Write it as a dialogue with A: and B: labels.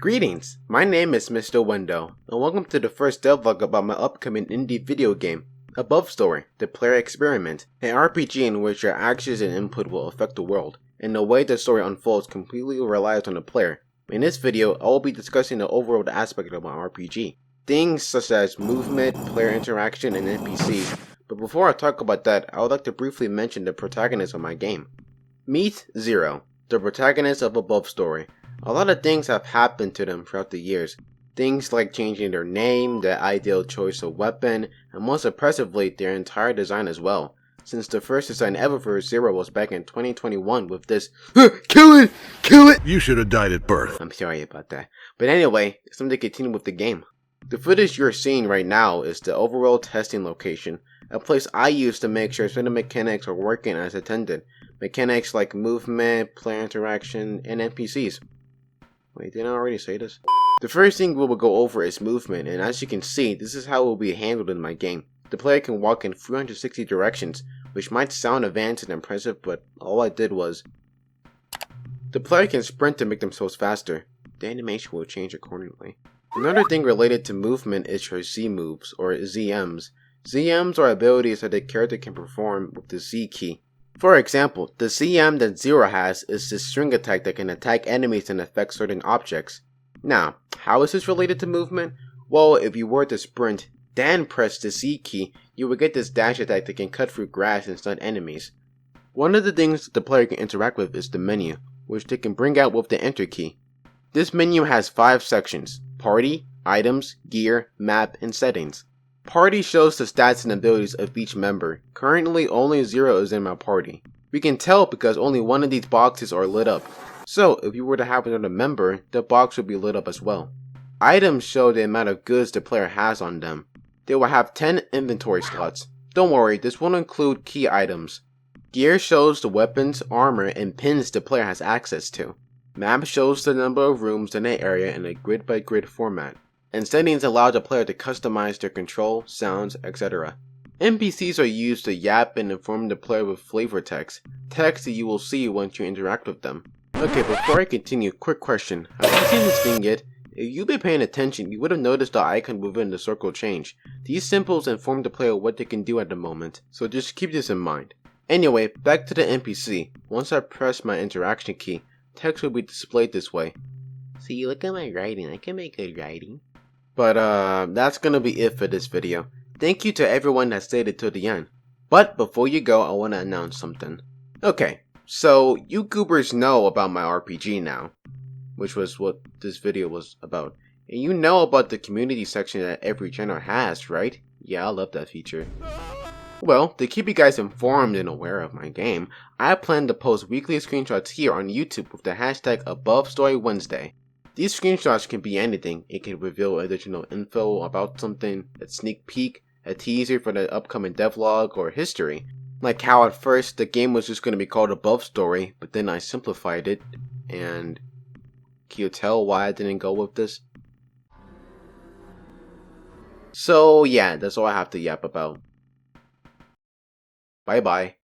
A: Greetings, my name is Mr. Window, and welcome to the first devlog about my upcoming indie video game, AboveStory, the player experiment, an RPG in which your actions and input will affect the world, and the way the story unfolds completely relies on the player. In this video, I will be discussing the overall aspect of my RPG, things such as movement, player interaction, and NPCs, but before I talk about that, I would like to briefly mention the protagonist of my game. Meet Zero, the protagonist of AboveStory. A lot of things have happened to them throughout the years. Things like changing their name, their ideal choice of weapon, and most impressively, their entire design as well. Since the first design ever for Zero was back in 2021 with this Kill it! Kill it!
B: You should have died at birth.
A: I'm sorry about that. But anyway, it's time to continue with the game. The footage you're seeing right now is the overall testing location, a place I use to make sure certain mechanics are working as intended. Mechanics like movement, player interaction, and NPCs. Wait, didn't I already say this? The first thing we will go over is movement, and as you can see, this is how it will be handled in my game. The player can walk in 360 directions, which might sound advanced and impressive, but all I did was... The player can sprint to make themselves faster. The animation will change accordingly. Another thing related to movement is your Z moves, or ZMs. ZMs are abilities that the character can perform with the Z key. For example, the ZM that Zero has is this string attack that can attack enemies and affect certain objects. Now, how is this related to movement? Well, if you were to sprint, then press the Z key, you would get this dash attack that can cut through grass and stun enemies. One of the things that the player can interact with is the menu, which they can bring out with the enter key. This menu has 5 sections: Party, Items, Gear, Map, and Settings. Party shows the stats and abilities of each member. Currently, only Zero is in my party. We can tell because only one of these boxes are lit up. So, if you were to have another member, the box would be lit up as well. Items show the amount of goods the player has on them. They will have 10 inventory slots. Don't worry, this won't include key items. Gear shows the weapons, armor, and pins the player has access to. Map shows the number of rooms in the area in a grid-by-grid format. And settings allow the player to customize their control, sounds, etc. NPCs are used to yap and inform the player with flavor text that you will see once you interact with them. Okay, before I continue, quick question. Have you seen this thing yet? If you've been paying attention, you would have noticed the icon within the circle change. These symbols inform the player what they can do at the moment, so just keep this in mind. Anyway, back to the NPC. Once I press my interaction key, text will be displayed this way. See, look at my writing, I can make good writing. But that's gonna be it for this video. Thank you to everyone that stayed until the end. But before you go, I wanna announce something. Okay, so you goobers know about my RPG now, which was what this video was about. And you know about the community section that every channel has, right? Yeah, I love that feature. Well, to keep you guys informed and aware of my game, I plan to post weekly screenshots here on YouTube with the hashtag AboveStoryWednesday. These screenshots can be anything. It can reveal additional info about something, a sneak peek, a teaser for the upcoming devlog, or history. Like how at first the game was just going to be called AboveStory, but then I simplified it, and can you tell why I didn't go with this? So yeah, that's all I have to yap about. Bye bye.